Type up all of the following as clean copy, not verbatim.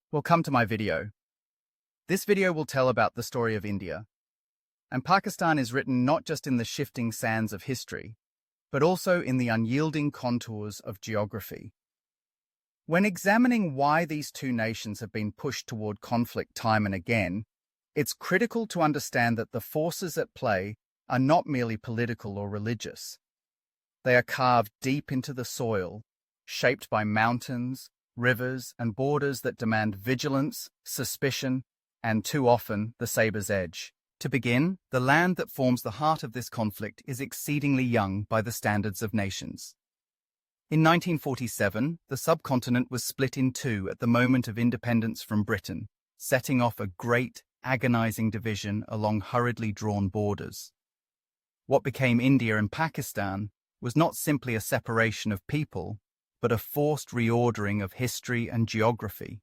Welcome to my video. This video will tell about the story of India. And Pakistan is written not just in the shifting sands of history, but also in the unyielding contours of geography. When examining why these two nations have been pushed toward conflict time and again, it's critical to understand that the forces at play are not merely political or religious. They are carved deep into the soil, shaped by mountains, rivers, and borders that demand vigilance, suspicion, and too often the saber's edge. To begin, the land that forms the heart of this conflict is exceedingly young by the standards of nations. In 1947, the subcontinent was split in two at the moment of independence from Britain, setting off a great, agonizing division along hurriedly drawn borders. What became India and Pakistan was not simply a separation of people, but a forced reordering of history and geography,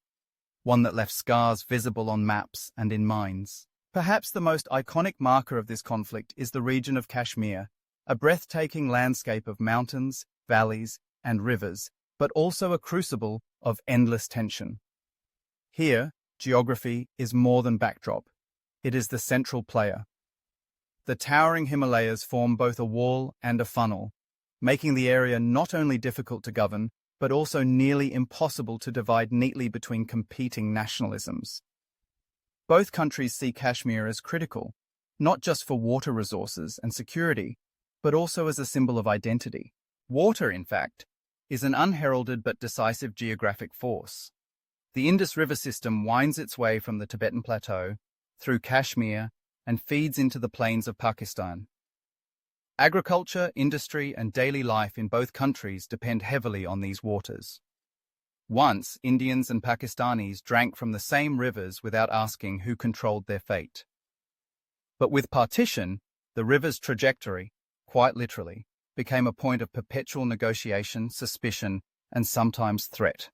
one that left scars visible on maps and in minds. Perhaps the most iconic marker of this conflict is the region of Kashmir, a breathtaking landscape of mountains, valleys, and rivers, but also a crucible of endless tension. Here, geography is more than backdrop. It is the central player. The towering Himalayas form both a wall and a funnel, making the area not only difficult to govern, but also nearly impossible to divide neatly between competing nationalisms. Both countries see Kashmir as critical, not just for water resources and security, but also as a symbol of identity. Water, in fact, is an unheralded but decisive geographic force. The Indus River system winds its way from the Tibetan Plateau, through Kashmir, and feeds into the plains of Pakistan. Agriculture, industry, and daily life in both countries depend heavily on these waters. Once, Indians and Pakistanis drank from the same rivers without asking who controlled their fate. But with partition, the river's trajectory, quite literally, became a point of perpetual negotiation, suspicion, and sometimes threat.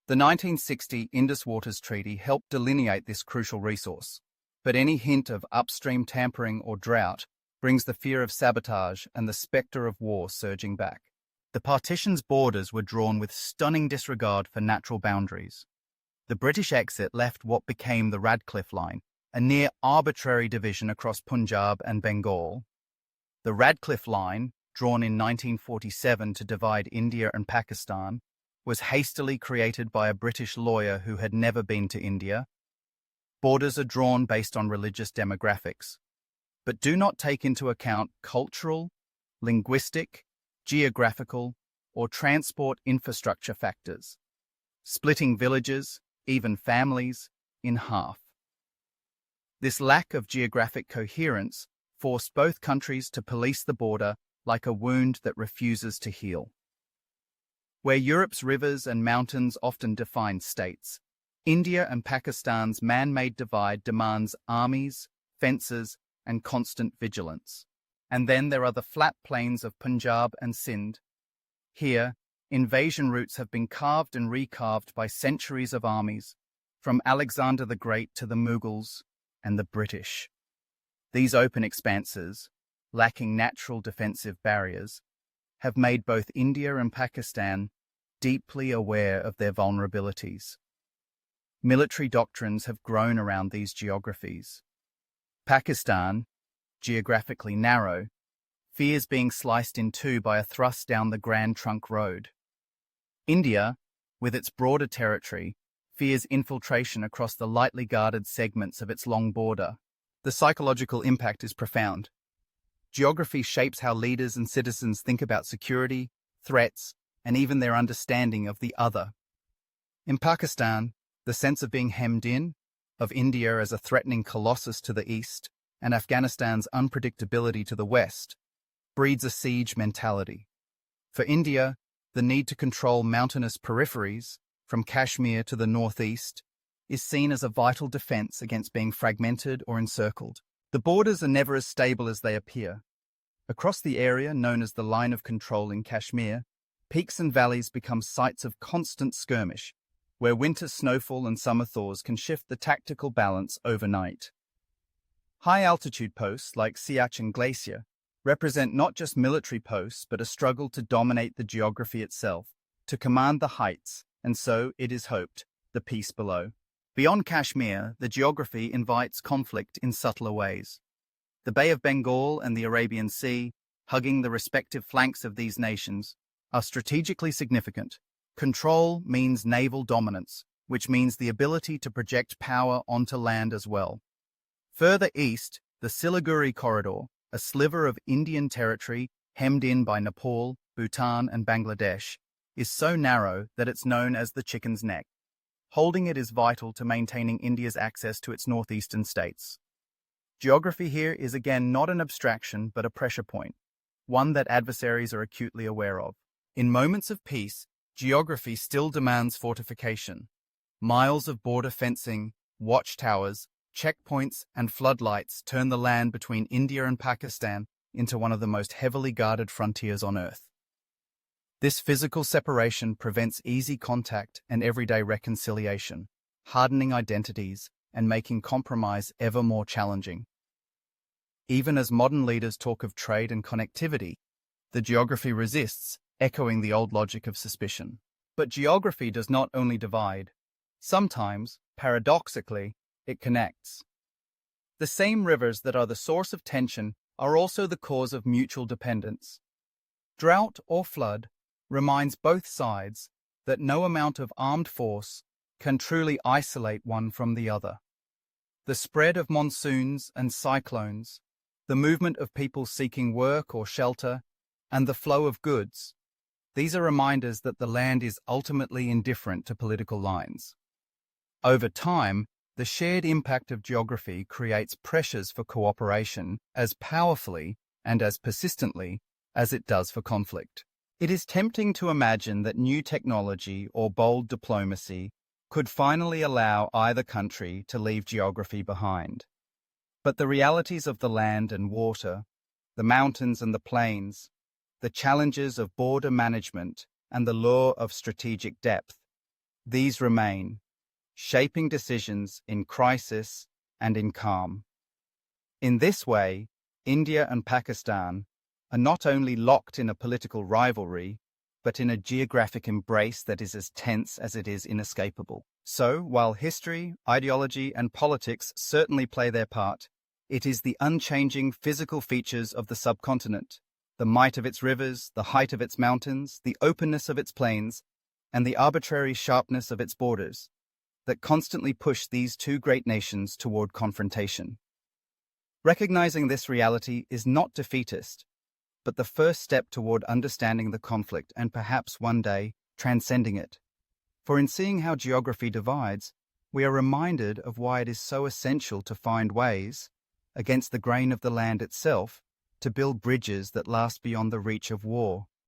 The 1960 Indus Waters Treaty helped delineate this crucial resource, but any hint of upstream tampering or drought brings the fear of sabotage and the spectre of war surging back. The partition's borders were drawn with stunning disregard for natural boundaries. The British exit left what became the Radcliffe Line, a near-arbitrary division across Punjab and Bengal. The Radcliffe Line, drawn in 1947 to divide India and Pakistan, was hastily created by a British lawyer who had never been to India. Borders are drawn based on religious demographics, but do not take into account cultural, linguistic, geographical, or transport infrastructure factors, splitting villages, even families, in half. This lack of geographic coherence forced both countries to police the border like a wound that refuses to heal. Where Europe's rivers and mountains often define states, India and Pakistan's man-made divide demands armies, fences, and constant vigilance. And then there are the flat plains of Punjab and Sindh. Here, invasion routes have been carved and recarved by centuries of armies, from Alexander the Great to the Mughals and the British. These open expanses, lacking natural defensive barriers, have made both India and Pakistan deeply aware of their vulnerabilities. Military doctrines have grown around these geographies. Pakistan, geographically narrow, fears being sliced in two by a thrust down the Grand Trunk Road. India, with its broader territory, fears infiltration across the lightly guarded segments of its long border. The psychological impact is profound. Geography shapes how leaders and citizens think about security, threats, and even their understanding of the other. In Pakistan, the sense of being hemmed in, of India as a threatening colossus to the east, and Afghanistan's unpredictability to the west, breeds a siege mentality. For India, the need to control mountainous peripheries, from Kashmir to the northeast, is seen as a vital defense against being fragmented or encircled. The borders are never as stable as they appear. Across the area known as the Line of Control in Kashmir, peaks and valleys become sites of constant skirmish, where winter snowfall and summer thaws can shift the tactical balance overnight. High-altitude posts like Siachen Glacier represent not just military posts but a struggle to dominate the geography itself, to command the heights, and so, it is hoped, The piece below. Beyond Kashmir, the geography invites conflict in subtler ways. The Bay of Bengal and the Arabian Sea, hugging the respective flanks of these nations, are strategically significant. Control means naval dominance, which means the ability to project power onto land as well. Further east, the Siliguri Corridor, a sliver of Indian territory hemmed in by Nepal, Bhutan, and Bangladesh, is so narrow that it's known as the chicken's neck. Holding it is vital to maintaining India's access to its northeastern states. Geography here is again not an abstraction but a pressure point, one that adversaries are acutely aware of. In moments of peace, geography still demands fortification. Miles of border fencing, watchtowers, checkpoints, and floodlights turn the land between India and Pakistan into one of the most heavily guarded frontiers on Earth. This physical separation prevents easy contact and everyday reconciliation, hardening identities and making compromise ever more challenging. Even as modern leaders talk of trade and connectivity, the geography resists, echoing the old logic of suspicion. But geography does not only divide. Sometimes, paradoxically, it connects. The same rivers that are the source of tension are also the cause of mutual dependence. Drought or flood reminds both sides that no amount of armed force can truly isolate one from the other. The spread of monsoons and cyclones, the movement of people seeking work or shelter, and the flow of goods, these are reminders that the land is ultimately indifferent to political lines. Over time, the shared impact of geography creates pressures for cooperation as powerfully and as persistently as it does for conflict. It is tempting to imagine that new technology or bold diplomacy could finally allow either country to leave geography behind. But the realities of the land and water, the mountains and the plains, the challenges of border management and the lure of strategic depth, these remain, shaping decisions in crisis and in calm. In this way, India and Pakistan are not only locked in a political rivalry, but in a geographic embrace that is as tense as it is inescapable. So, while history, ideology, and politics certainly play their part, it is the unchanging physical features of the subcontinent, the might of its rivers, the height of its mountains, the openness of its plains, and the arbitrary sharpness of its borders, that constantly push these two great nations toward confrontation. Recognizing this reality is not defeatist, but the first step toward understanding the conflict and perhaps one day transcending it. For in seeing how geography divides, we are reminded of why it is so essential to find ways, against the grain of the land itself, to build bridges that last beyond the reach of war.